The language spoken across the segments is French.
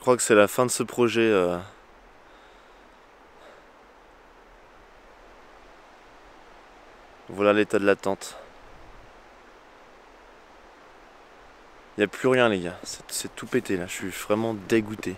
crois que c'est la fin de ce projet. Voilà l'état de la tente. Il n'y a plus rien les gars, c'est tout pété là, je suis vraiment dégoûté.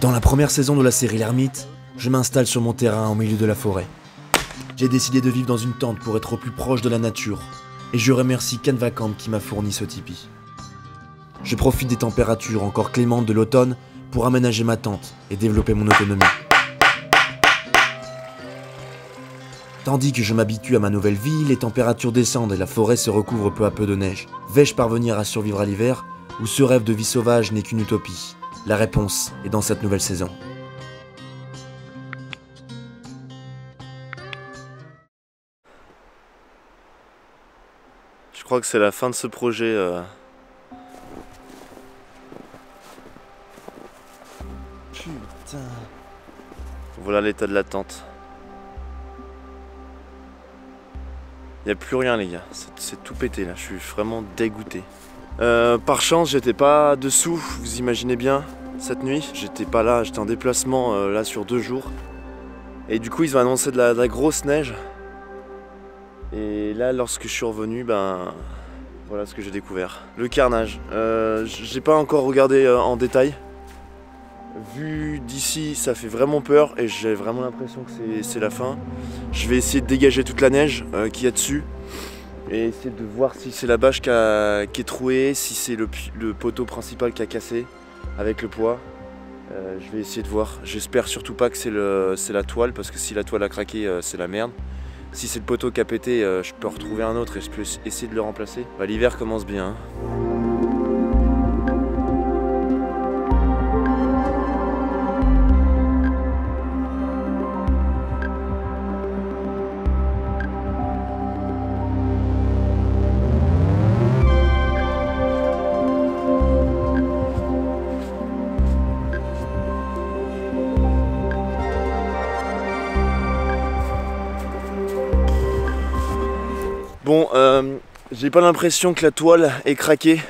Dans la première saison de la série L'Ermite, je m'installe sur mon terrain au milieu de la forêt. J'ai décidé de vivre dans une tente pour être au plus proche de la nature, et je remercie Canvacamp qui m'a fourni ce tipi. Je profite des températures encore clémentes de l'automne pour aménager ma tente et développer mon autonomie. Tandis que je m'habitue à ma nouvelle vie, les températures descendent et la forêt se recouvre peu à peu de neige. Vais-je parvenir à survivre à l'hiver, ou ce rêve de vie sauvage n'est qu'une utopie? La réponse est dans cette nouvelle saison. Je crois que c'est la fin de ce projet. Putain. Voilà l'état de la tente. Il n'y a plus rien les gars, c'est tout pété là, je suis vraiment dégoûté. Par chance j'étais pas dessous, vous imaginez bien, cette nuit. J'étais pas là, j'étais en déplacement là sur 2 jours. Et du coup ils ont annoncé de la grosse neige. Et là lorsque je suis revenu, ben voilà ce que j'ai découvert. Le carnage. J'ai pas encore regardé en détail. Vu d'ici ça fait vraiment peur et j'ai vraiment l'impression que c'est la fin. Je vais essayer de dégager toute la neige qu'il y a dessus. Et essayer de voir si c'est la bâche qui est trouée, si c'est le poteau principal qui a cassé avec le poids. Je vais essayer de voir. J'espère surtout pas que c'est la toile, parce que si la toile a craqué, c'est la merde. Si c'est le poteau qui a pété, je peux retrouver un autre et je peux essayer de le remplacer. Bah, l'hiver commence bien. Hein. Bon, j'ai pas l'impression que la toile ait craqué,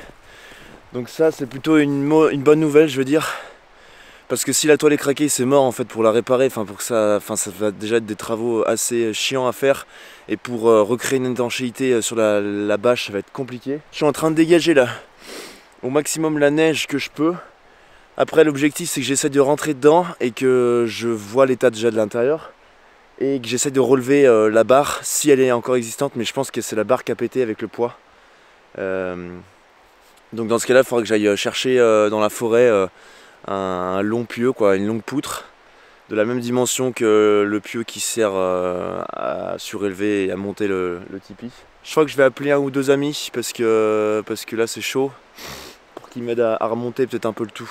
donc ça c'est plutôt une bonne nouvelle, je veux dire, parce que si la toile est craquée, c'est mort en fait pour la réparer, ça va déjà être des travaux assez chiants à faire, et pour recréer une étanchéité sur la bâche, ça va être compliqué. Je suis en train de dégager là au maximum la neige que je peux. Après l'objectif c'est que j'essaie de rentrer dedans et que je vois l'état déjà de l'intérieur. Et que j'essaie de relever la barre si elle est encore existante, mais je pense que c'est la barre qui a pété avec le poids. Donc dans ce cas là il faudra que j'aille chercher dans la forêt un long pieu, une longue poutre de la même dimension que le pieu qui sert à surélever et à monter le tipi. Je crois que je vais appeler 1 ou 2 amis parce que là c'est chaud, pour qu'ils m'aident à remonter peut-être un peu le tout.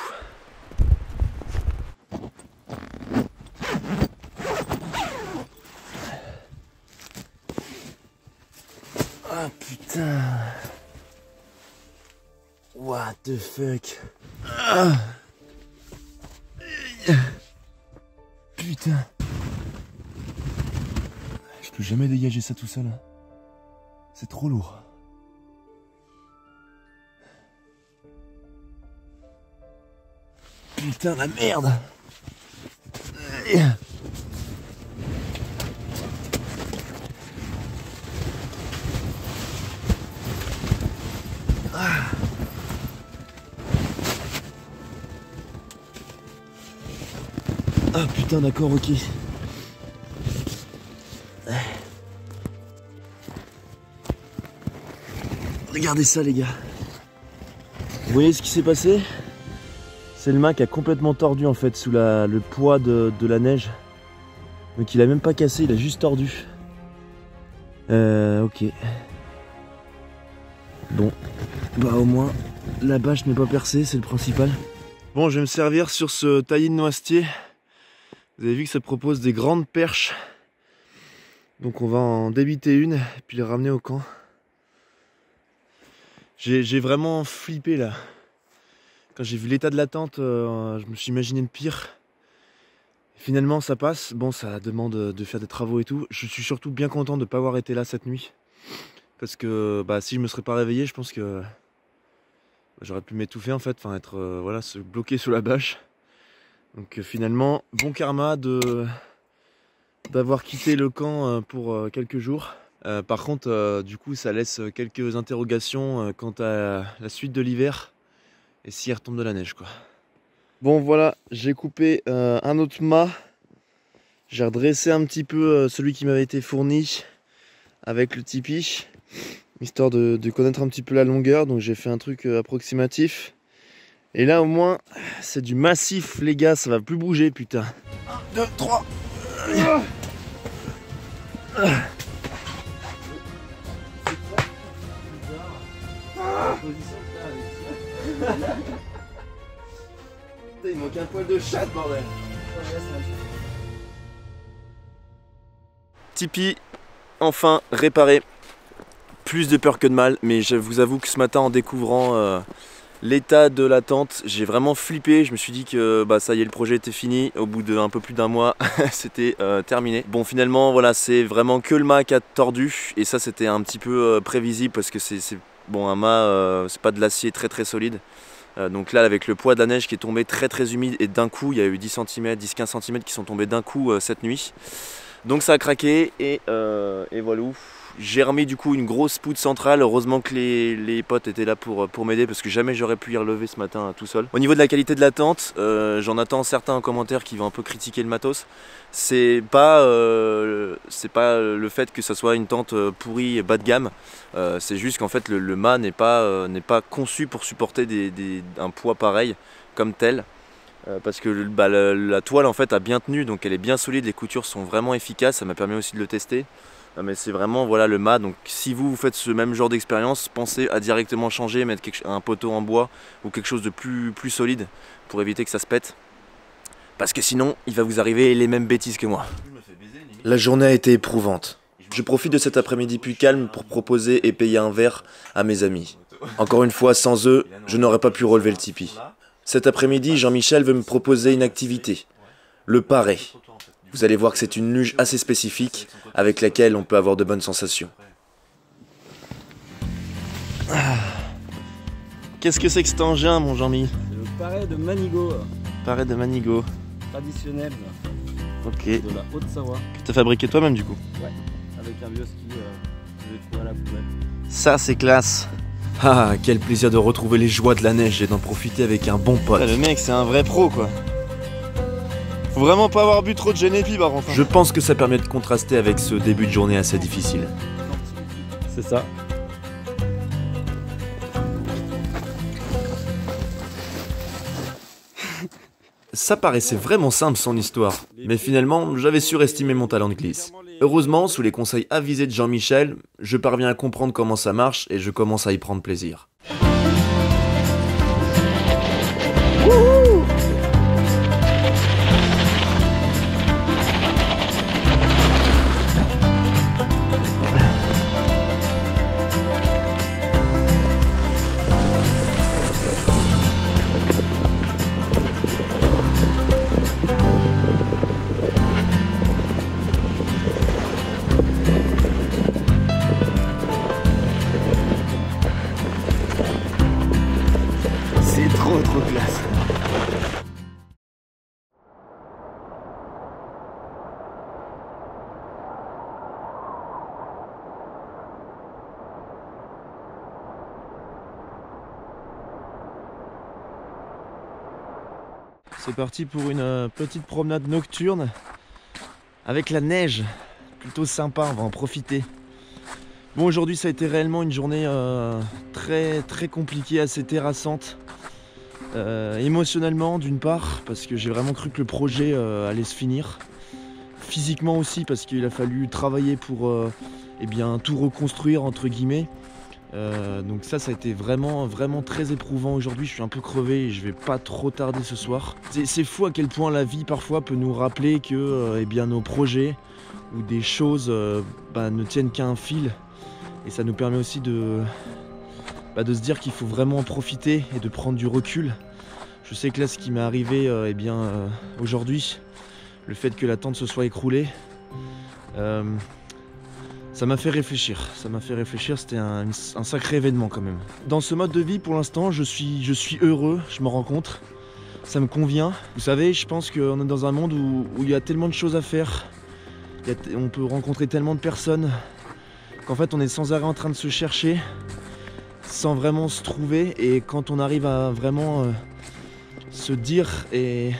Ah putain. What the fuck. Ah. Putain. Je peux jamais dégager ça tout seul. C'est trop lourd. Putain la merde. Ah putain d'accord, ok. Regardez ça les gars. Vous voyez ce qui s'est passé? C'est le mât qui a complètement tordu en fait sous le poids de la neige. Donc il a même pas cassé, il a juste tordu. Ok. Bon, bah au moins La bâche n'est pas percée, c'est le principal. Bon, je vais me servir sur ce taillis de noisetier. Vous avez vu que ça propose des grandes perches. Donc on va en débiter une et puis les ramener au camp. J'ai vraiment flippé là. Quand j'ai vu l'état de la tente, je me suis imaginé le pire. Finalement ça passe. Bon, ça demande de faire des travaux et tout. Je suis surtout bien content de ne pas avoir été là cette nuit. Parce que si je me serais pas réveillé, je pense que j'aurais pu m'étouffer en fait. Enfin être voilà, se bloquer sous la bâche. Donc finalement, bon karma d'avoir quitté le camp pour quelques jours. Par contre, du coup, ça laisse quelques interrogations quant à la suite de l'hiver et s'il retombe de la neige, quoi. Bon, voilà, j'ai coupé un autre mât. J'ai redressé un petit peu celui qui m'avait été fourni avec le tipi, histoire de connaître un petit peu la longueur. Donc j'ai fait un truc approximatif. Et là, au moins, c'est du massif, les gars, ça va plus bouger, putain. 1, 2, 3. Il manque un poil de chatte, bordel. Tipeee, enfin réparé. Plus de peur que de mal, mais je vous avoue que ce matin, en découvrant l'état de la tente, j'ai vraiment flippé. Je me suis dit que ça y est, le projet était fini. Au bout d'un peu plus d'un mois, c'était terminé. Bon, finalement, voilà, c'est vraiment que le mât qui a tordu. Et ça, c'était un petit peu prévisible parce que c'est bon, un mât, c'est pas de l'acier très solide. Donc là, avec le poids de la neige qui est tombé très humide, et d'un coup, il y a eu 10 cm, 10-15 cm qui sont tombés d'un coup cette nuit. Donc ça a craqué et voilà. J'ai remis du coup une grosse poutre centrale. Heureusement que les potes étaient là pour m'aider parce que jamais j'aurais pu y relever ce matin tout seul. Au niveau de la qualité de la tente, j'en attends certains en commentaire qui vont un peu critiquer le matos. C'est pas le fait que ça soit une tente pourrie et bas de gamme. C'est juste qu'en fait le mât n'est pas conçu pour supporter un poids pareil comme tel. Parce que la toile en fait a bien tenu, donc elle est bien solide, les coutures sont vraiment efficaces, ça m'a permis aussi de le tester. Mais c'est vraiment voilà le mât, donc si vous faites ce même genre d'expérience, pensez à directement changer, mettre un poteau en bois ou quelque chose de plus solide pour éviter que ça se pète. Parce que sinon il va vous arriver les mêmes bêtises que moi. La journée a été éprouvante. Je profite de cet après-midi plus calme pour proposer et payer un verre à mes amis. Encore une fois, sans eux, je n'aurais pas pu relever le tipi. Cet après-midi, Jean-Michel veut me proposer une activité, le paré. Vous allez voir que c'est une luge assez spécifique avec laquelle on peut avoir de bonnes sensations. Qu'est-ce que c'est que cet engin, mon Jean-Mi? C'est le paré de Manigot. Paré de Manigot. Traditionnel. Ok. De la Haute-Savoie. Que t'as fabriqué toi-même du coup? Ouais. Avec un vieux ski que je vais trouver à la poubelle. Ça c'est classe. Ah, quel plaisir de retrouver les joies de la neige et d'en profiter avec un bon pote. Le mec c'est un vrai pro quoi. Faut vraiment pas avoir bu trop de Genepi par contre. Je pense que ça permet de contraster avec ce début de journée assez difficile. C'est ça. Ça paraissait vraiment simple son histoire, mais finalement j'avais surestimé mon talent de glisse. Heureusement, sous les conseils avisés de Jean-Michel, je parviens à comprendre comment ça marche et je commence à y prendre plaisir. Trop classe. C'est parti pour une petite promenade nocturne avec la neige, plutôt sympa, on va en profiter. Bon, aujourd'hui ça a été réellement une journée très compliquée, assez terrassante. Émotionnellement d'une part, parce que j'ai vraiment cru que le projet allait se finir. Physiquement aussi, parce qu'il a fallu travailler pour tout reconstruire entre guillemets. Donc ça a été vraiment très éprouvant aujourd'hui. Je suis un peu crevé et je vais pas trop tarder ce soir. C'est fou à quel point la vie parfois peut nous rappeler que eh bien, nos projets ou des choses ne tiennent qu'à un fil. Et ça nous permet aussi de se dire qu'il faut vraiment en profiter et de prendre du recul. Je sais que là ce qui m'est arrivé aujourd'hui, le fait que la tente se soit écroulée, ça m'a fait réfléchir, c'était un sacré événement quand même. Dans ce mode de vie pour l'instant je suis heureux, je m'en rends compte, ça me convient. Vous savez, je pense qu'on est dans un monde où il y a tellement de choses à faire, on peut rencontrer tellement de personnes, qu'en fait on est sans arrêt en train de se chercher, sans vraiment se trouver, et quand on arrive à vraiment se dire, et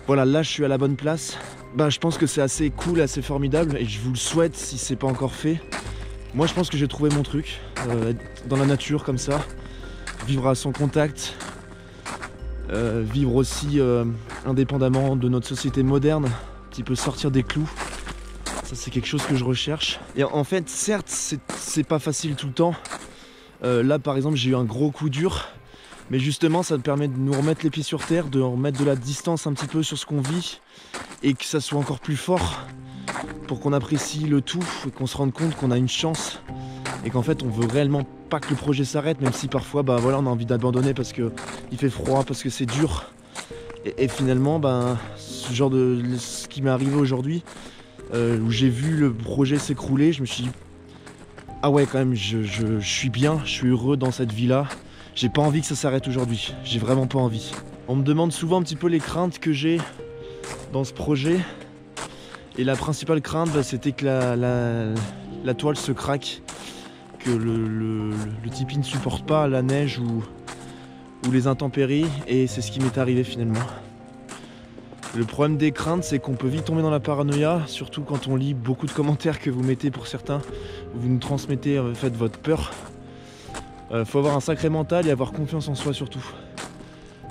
voilà, là je suis à la bonne place, je pense que c'est assez cool, assez formidable, et je vous le souhaite si c'est pas encore fait. Moi je pense que j'ai trouvé mon truc, être dans la nature comme ça, vivre à son contact, vivre aussi indépendamment de notre société moderne, un petit peu sortir des clous. Ça c'est quelque chose que je recherche. Et en fait, certes, c'est pas facile tout le temps. Là par exemple j'ai eu un gros coup dur, mais justement ça me permet de nous remettre les pieds sur terre, de remettre de la distance un petit peu sur ce qu'on vit, et que ça soit encore plus fort pour qu'on apprécie le tout et qu'on se rende compte qu'on a une chance et qu'en fait on veut réellement pas que le projet s'arrête, même si parfois on a envie d'abandonner parce qu'il fait froid, parce que c'est dur, et finalement ce qui m'est arrivé aujourd'hui, où j'ai vu le projet s'écrouler, je me suis dit ah ouais, quand même je suis bien, je suis heureux dans cette vie là, j'ai pas envie que ça s'arrête aujourd'hui, j'ai vraiment pas envie. On me demande souvent un petit peu les craintes que j'ai dans ce projet, et la principale crainte c'était que la toile se craque, que le tipi ne supporte pas la neige ou les intempéries, et c'est ce qui m'est arrivé finalement. Le problème des craintes, c'est qu'on peut vite tomber dans la paranoïa, surtout quand on lit beaucoup de commentaires que vous mettez pour certains, où vous nous transmettez en fait votre peur. Faut avoir un sacré mental et avoir confiance en soi surtout.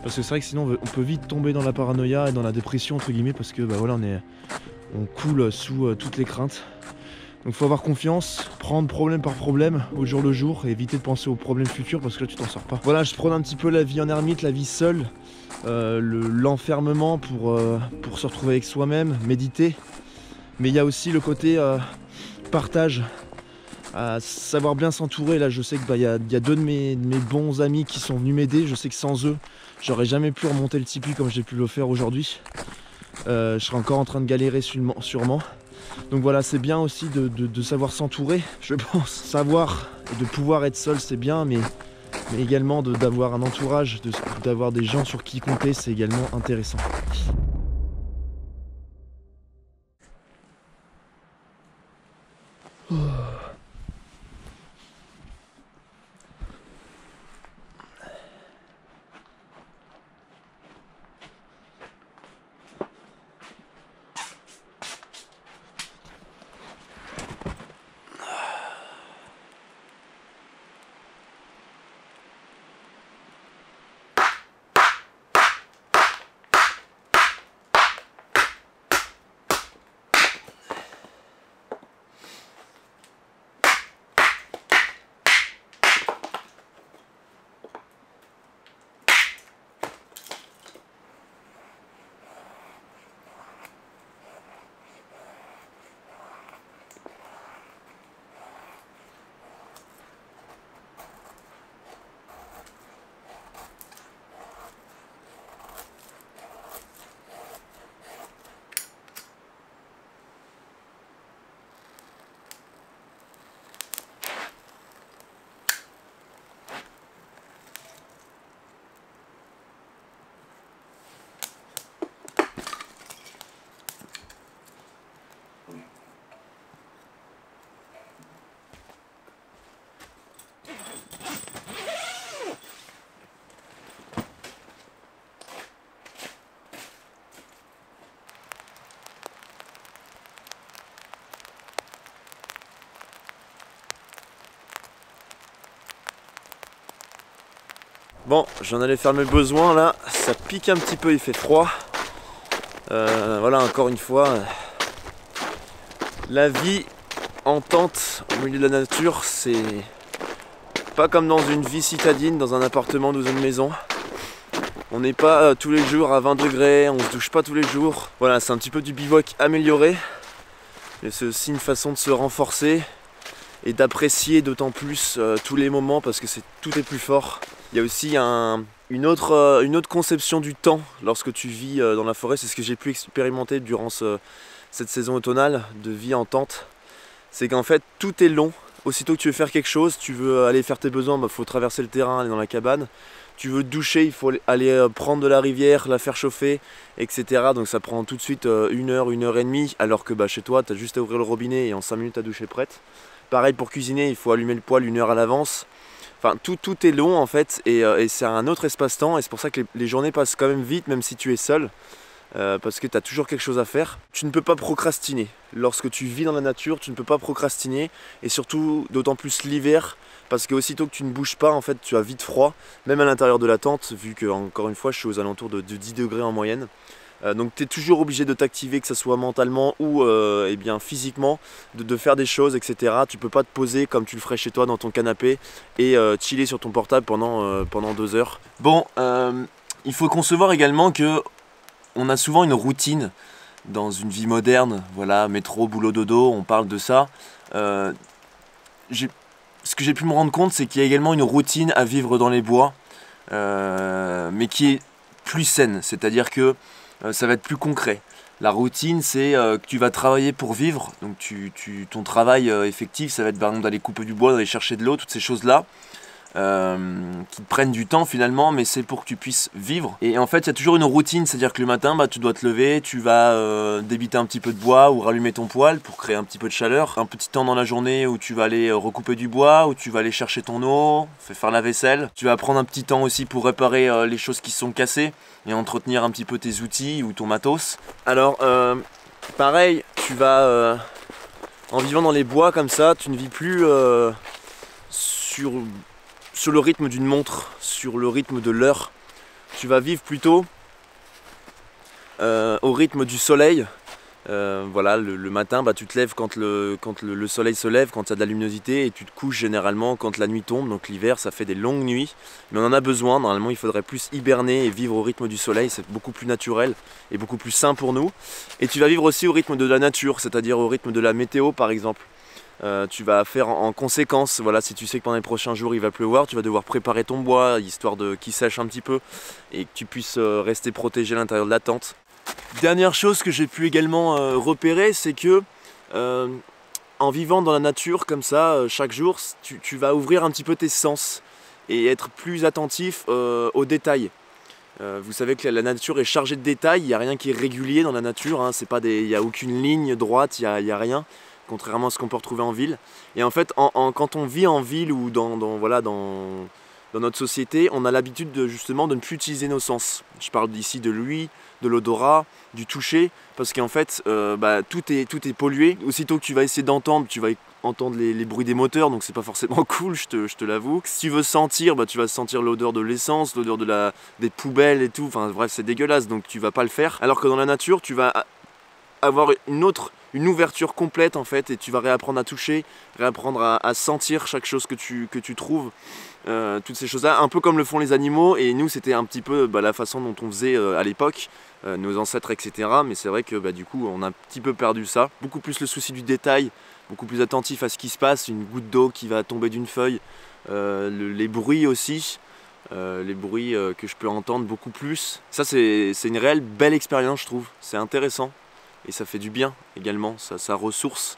Parce que c'est vrai que sinon on peut vite tomber dans la paranoïa et dans la dépression entre guillemets, parce que on coule sous toutes les craintes. Donc faut avoir confiance, prendre problème par problème au jour le jour et éviter de penser aux problèmes futurs, parce que là tu t'en sors pas. Voilà, je prône un petit peu la vie en ermite, la vie seule, l'enfermement pour se retrouver avec soi-même, méditer. Mais il y a aussi le côté partage, savoir bien s'entourer. Là je sais que y a deux de mes bons amis qui sont venus m'aider. Je sais que sans eux j'aurais jamais pu remonter le tipi comme j'ai pu le faire aujourd'hui. Je serais encore en train de galérer sûrement. Donc voilà, c'est bien aussi de savoir s'entourer, je pense. Savoir et de pouvoir être seul c'est bien, mais également d'avoir un entourage, d'avoir des gens sur qui compter, c'est également intéressant. Bon, j'en allais faire mes besoins là, ça pique un petit peu, il fait froid. Voilà, encore une fois, la vie en tente au milieu de la nature, c'est Pas comme dans une vie citadine, dans un appartement ou dans une maison. On n'est pas tous les jours à 20 degrés, on se douche pas tous les jours. Voilà, c'est un petit peu du bivouac amélioré. Mais c'est aussi une façon de se renforcer et d'apprécier d'autant plus tous les moments parce que tout est plus fort. Il y a aussi une autre conception du temps lorsque tu vis dans la forêt. C'est ce que j'ai pu expérimenter durant cette saison automnale de vie en tente. C'est qu'en fait tout est long. Aussitôt que tu veux faire quelque chose, tu veux aller faire tes besoins, il faut traverser le terrain, aller dans la cabane. Tu veux te doucher, il faut aller prendre de la rivière, la faire chauffer, etc. Donc ça prend tout de suite 1 heure, 1 heure et demie, alors que chez toi, tu as juste à ouvrir le robinet et en 5 minutes ta douche est prête. Pareil pour cuisiner, il faut allumer le poêle 1 heure à l'avance. Enfin, tout est long en fait, et c'est un autre espace-temps, et c'est pour ça que les journées passent quand même vite, même si tu es seul. Parce que tu as toujours quelque chose à faire. Tu ne peux pas procrastiner. Lorsque tu vis dans la nature, tu ne peux pas procrastiner, et surtout d'autant plus l'hiver, parce que aussitôt que tu ne bouges pas, en fait, tu as vite froid, même à l'intérieur de la tente, vu que, encore une fois, je suis aux alentours de 10 degrés en moyenne. Donc tu es toujours obligé de t'activer, que ce soit mentalement ou eh bien, physiquement, de faire des choses, etc. Tu peux pas te poser comme tu le ferais chez toi dans ton canapé et chiller sur ton portable pendant 2 heures. Bon, il faut concevoir également que on a souvent une routine dans une vie moderne, voilà, métro, boulot, dodo, on parle de ça. Ce que j'ai pu me rendre compte, c'est qu'il y a également une routine à vivre dans les bois, mais qui est plus saine, c'est-à-dire que ça va être plus concret. La routine, c'est que tu vas travailler pour vivre, donc ton travail effectif, ça va être par exemple d'aller couper du bois, d'aller chercher de l'eau, toutes ces choses-là. Qui te prennent du temps finalement, mais c'est pour que tu puisses vivre. Et en fait il y a toujours une routine, c'est à dire que le matin tu dois te lever, tu vas débiter un petit peu de bois ou rallumer ton poêle pour créer un petit peu de chaleur, un petit temps dans la journée où tu vas aller recouper du bois, où tu vas aller chercher ton eau, faire la vaisselle. Tu vas prendre un petit temps aussi pour réparer les choses qui sont cassées et entretenir un petit peu tes outils ou ton matos. Alors pareil, tu vas en vivant dans les bois comme ça, tu ne vis plus sur le rythme d'une montre, sur le rythme de l'heure. Tu vas vivre plutôt au rythme du soleil. Voilà, le matin, tu te lèves quand le soleil se lève, quand il y a de la luminosité, et tu te couches généralement quand la nuit tombe. Donc l'hiver, ça fait des longues nuits, mais on en a besoin. Normalement, il faudrait plus hiberner et vivre au rythme du soleil. C'est beaucoup plus naturel et beaucoup plus sain pour nous. Et tu vas vivre aussi au rythme de la nature, c'est-à-dire au rythme de la météo, par exemple. Tu vas faire en conséquence. Voilà, si tu sais que pendant les prochains jours il va pleuvoir, tu vas devoir préparer ton bois histoire qu'il sèche un petit peu et que tu puisses rester protégé à l'intérieur de la tente. Dernière chose que j'ai pu également repérer, c'est que en vivant dans la nature comme ça chaque jour, tu vas ouvrir un petit peu tes sens et être plus attentif aux détails. Vous savez que la nature est chargée de détails, il n'y a rien qui est régulier dans la nature, hein, il n'y a aucune ligne droite, il n'y a rien. Contrairement à ce qu'on peut retrouver en ville. Et en fait, quand on vit en ville ou dans notre société, on a l'habitude justement de ne plus utiliser nos sens. Je parle ici de l'ouïe, de l'odorat, du toucher, parce qu'en fait, tout est pollué. Aussitôt que tu vas essayer d'entendre, tu vas entendre les bruits des moteurs, donc c'est pas forcément cool, je te l'avoue. Si tu veux sentir, tu vas sentir l'odeur de l'essence, l'odeur des poubelles et tout, enfin bref, c'est dégueulasse, donc tu vas pas le faire. Alors que dans la nature, tu vas avoir une ouverture complète en fait, et tu vas réapprendre à toucher, réapprendre à sentir chaque chose que tu trouves, toutes ces choses là, un peu comme le font les animaux. Et nous c'était un petit peu la façon dont on faisait à l'époque, nos ancêtres, etc. Mais c'est vrai que du coup on a un petit peu perdu ça, beaucoup plus le souci du détail, beaucoup plus attentif à ce qui se passe, une goutte d'eau qui va tomber d'une feuille, les bruits aussi, les bruits que je peux entendre beaucoup plus. Ça c'est une réelle belle expérience, je trouve, c'est intéressant. Et ça fait du bien également, ça ressource.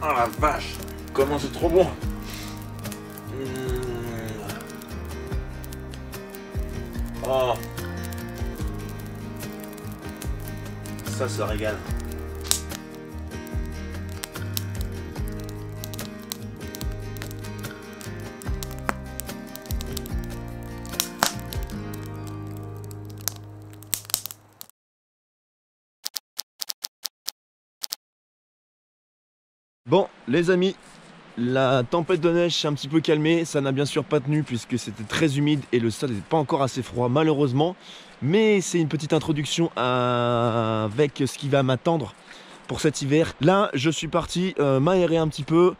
Oh la vache, comment c'est trop bon. Oh. Ça régale. Bon les amis, la tempête de neige s'est un petit peu calmée, ça n'a bien sûr pas tenu puisque c'était très humide et le sol n'était pas encore assez froid malheureusement. Mais c'est une petite introduction avec ce qui va m'attendre pour cet hiver. Là je suis parti m'aérer un petit peu,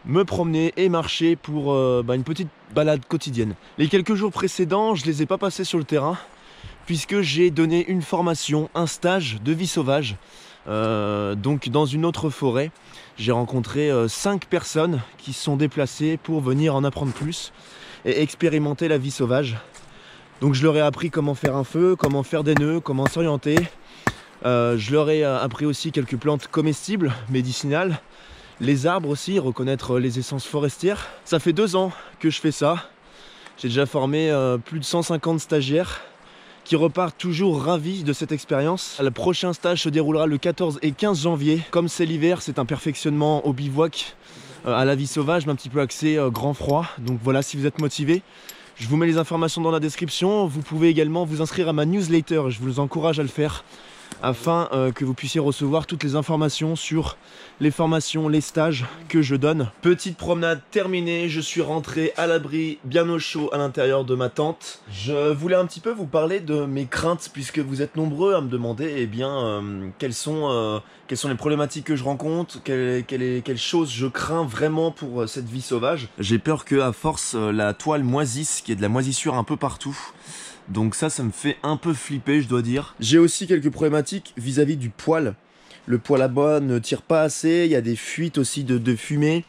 me promener et marcher pour une petite balade quotidienne. Les quelques jours précédents je les ai pas passés sur le terrain puisque j'ai donné une formation, un stage de vie sauvage. Donc dans une autre forêt, j'ai rencontré 5 personnes qui se sont déplacées pour venir en apprendre plus et expérimenter la vie sauvage. Donc je leur ai appris comment faire un feu, comment faire des nœuds, comment s'orienter. Je leur ai appris aussi quelques plantes comestibles, médicinales, les arbres aussi, reconnaître les essences forestières. Ça fait 2 ans que je fais ça. J'ai déjà formé plus de 150 stagiaires qui repartent toujours ravis de cette expérience. Le prochain stage se déroulera le 14 et 15 janvier. Comme c'est l'hiver, c'est un perfectionnement au bivouac, à la vie sauvage, mais un petit peu axé grand froid. Donc voilà, si vous êtes motivé, je vous mets les informations dans la description. Vous pouvez également vous inscrire à ma newsletter, je vous encourage à le faire, afin que vous puissiez recevoir toutes les informations sur les formations, les stages que je donne. Petite promenade terminée, je suis rentré à l'abri, bien au chaud à l'intérieur de ma tente. Je voulais un petit peu vous parler de mes craintes, puisque vous êtes nombreux à me demander quelles sont les problématiques que je rencontre, quelles choses je crains vraiment pour cette vie sauvage. J'ai peur que à force la toile moisisse, qu'il y ait de la moisissure un peu partout. Donc ça me fait un peu flipper, je dois dire. J'ai aussi quelques problématiques vis-à-vis du poêle. Le poêle à bois ne tire pas assez, il y a des fuites aussi de fumée.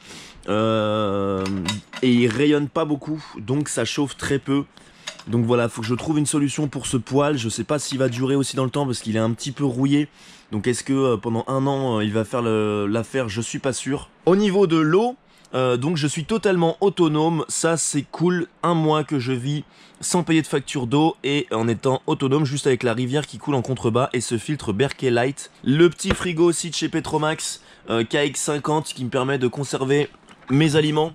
Et il rayonne pas beaucoup, donc ça chauffe très peu. Donc voilà, faut que je trouve une solution pour ce poêle. Je sais pas s'il va durer aussi dans le temps parce qu'il est un petit peu rouillé. Donc est-ce que pendant 1 an il va faire l'affaire? Je suis pas sûr. Au niveau de l'eau, donc je suis totalement autonome, ça c'est cool, 1 mois que je vis sans payer de facture d'eau et en étant autonome juste avec la rivière qui coule en contrebas et ce filtre Berkey Light. Le petit frigo aussi de chez Petromax, KX50 qui me permet de conserver mes aliments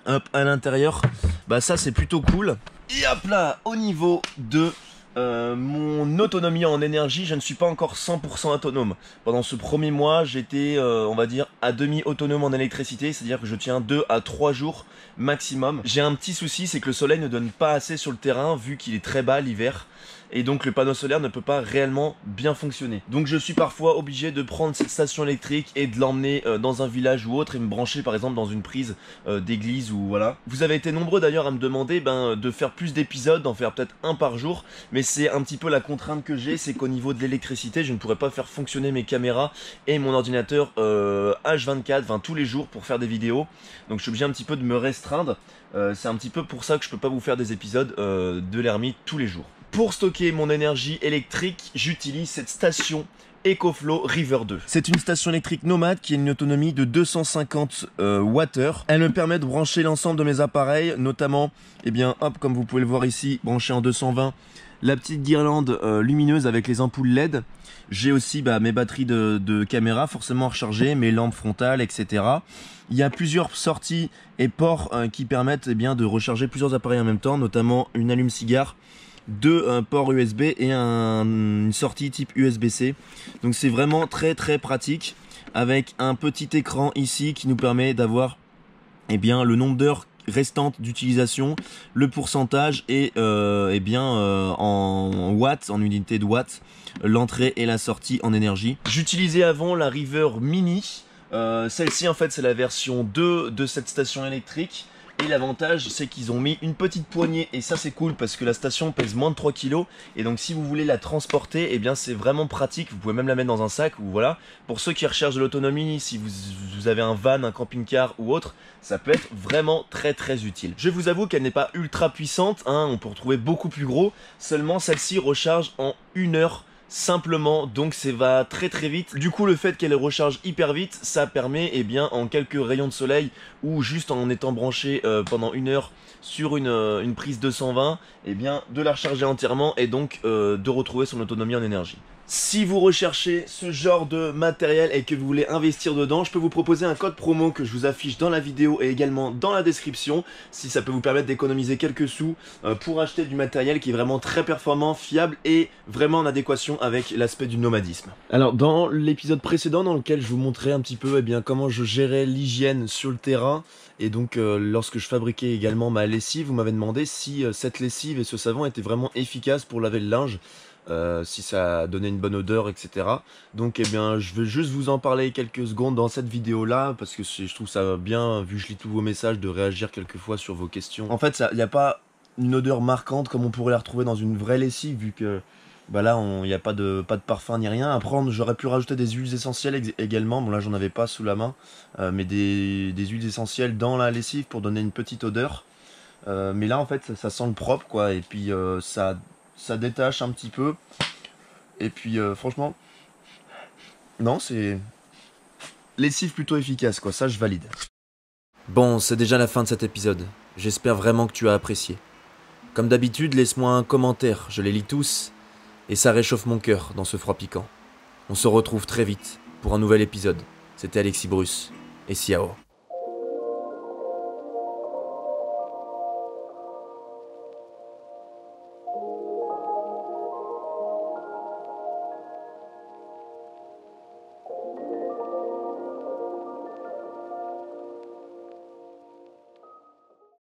à l'intérieur, bah ça c'est plutôt cool. Et hop là, au niveau de mon autonomie en énergie, je ne suis pas encore 100% autonome. Pendant ce premier mois, j'étais, on va dire, à demi autonome en électricité, c'est-à-dire que je tiens 2 à 3 jours maximum. J'ai un petit souci, c'est que le soleil ne donne pas assez sur le terrain, vu qu'il est très bas l'hiver. Et donc le panneau solaire ne peut pas réellement bien fonctionner. Donc je suis parfois obligé de prendre cette station électrique et de l'emmener dans un village ou autre et me brancher par exemple dans une prise d'église ou voilà. Vous avez été nombreux d'ailleurs à me demander de faire plus d'épisodes, d'en faire peut-être 1 par jour. Mais c'est un petit peu la contrainte que j'ai, c'est qu'au niveau de l'électricité, je ne pourrais pas faire fonctionner mes caméras et mon ordinateur H24, enfin tous les jours pour faire des vidéos. Donc je suis obligé un petit peu de me restreindre. C'est un petit peu pour ça que je peux pas vous faire des épisodes de l'ermite tous les jours. Pour stocker mon énergie électrique, j'utilise cette station EcoFlow River 2. C'est une station électrique nomade qui a une autonomie de 250 Wh. Elle me permet de brancher l'ensemble de mes appareils, notamment, hop, comme vous pouvez le voir ici, branché en 220, la petite guirlande lumineuse avec les ampoules LED. J'ai aussi mes batteries de caméra forcément rechargées, mes lampes frontales, etc. Il y a plusieurs sorties et ports qui permettent de recharger plusieurs appareils en même temps, notamment une allume-cigare, 2 ports USB et une sortie type USB-C. Donc c'est vraiment très pratique, avec un petit écran ici qui nous permet d'avoir le nombre d'heures restantes d'utilisation, le pourcentage et en watts, en unité de watts, l'entrée et la sortie en énergie. J'utilisais avant la River Mini. Celle-ci en fait c'est la version 2 de cette station électrique. Et l'avantage c'est qu'ils ont mis une petite poignée et ça c'est cool parce que la station pèse moins de 3 kg et donc si vous voulez la transporter, c'est vraiment pratique, vous pouvez même la mettre dans un sac ou voilà. Pour ceux qui recherchent de l'autonomie, si vous avez un van, un camping-car ou autre, ça peut être vraiment très utile. Je vous avoue qu'elle n'est pas ultra puissante, on peut retrouver beaucoup plus gros, seulement celle-ci recharge en 1 heure simplement, donc ça va très très vite. Du coup le fait qu'elle recharge hyper vite, ça permet en quelques rayons de soleil ou juste en étant branché pendant 1 heure sur une prise 220, de la recharger entièrement et donc de retrouver son autonomie en énergie. Si vous recherchez ce genre de matériel et que vous voulez investir dedans, je peux vous proposer un code promo que je vous affiche dans la vidéo et également dans la description, si ça peut vous permettre d'économiser quelques sous pour acheter du matériel qui est vraiment très performant, fiable et vraiment en adéquation avec l'aspect du nomadisme. Alors dans l'épisode précédent dans lequel je vous montrais un petit peu comment je gérais l'hygiène sur le terrain, et donc lorsque je fabriquais également ma lessive, vous m'avez demandé si cette lessive et ce savon étaient vraiment efficaces pour laver le linge. Si ça donnait une bonne odeur, etc. Donc je vais juste vous en parler quelques secondes dans cette vidéo là, parce que je trouve ça bien, vu que je lis tous vos messages, de réagir quelquefois sur vos questions. En fait, il n'y a pas une odeur marquante comme on pourrait la retrouver dans une vraie lessive, vu que là il n'y a pas de parfum ni rien. Après j'aurais pu rajouter des huiles essentielles également, bon là j'en avais pas sous la main, mais des huiles essentielles dans la lessive pour donner une petite odeur. Mais là en fait ça sent le propre quoi, et puis ça détache un petit peu, et puis franchement non, c'est lessive plutôt efficace quoi, ça je valide. Bon, c'est déjà la fin de cet épisode, j'espère vraiment que tu as apprécié. Comme d'habitude, laisse-moi un commentaire, je les lis tous et ça réchauffe mon cœur dans ce froid piquant. On se retrouve très vite pour un nouvel épisode. C'était Alexis Bruce et ciao.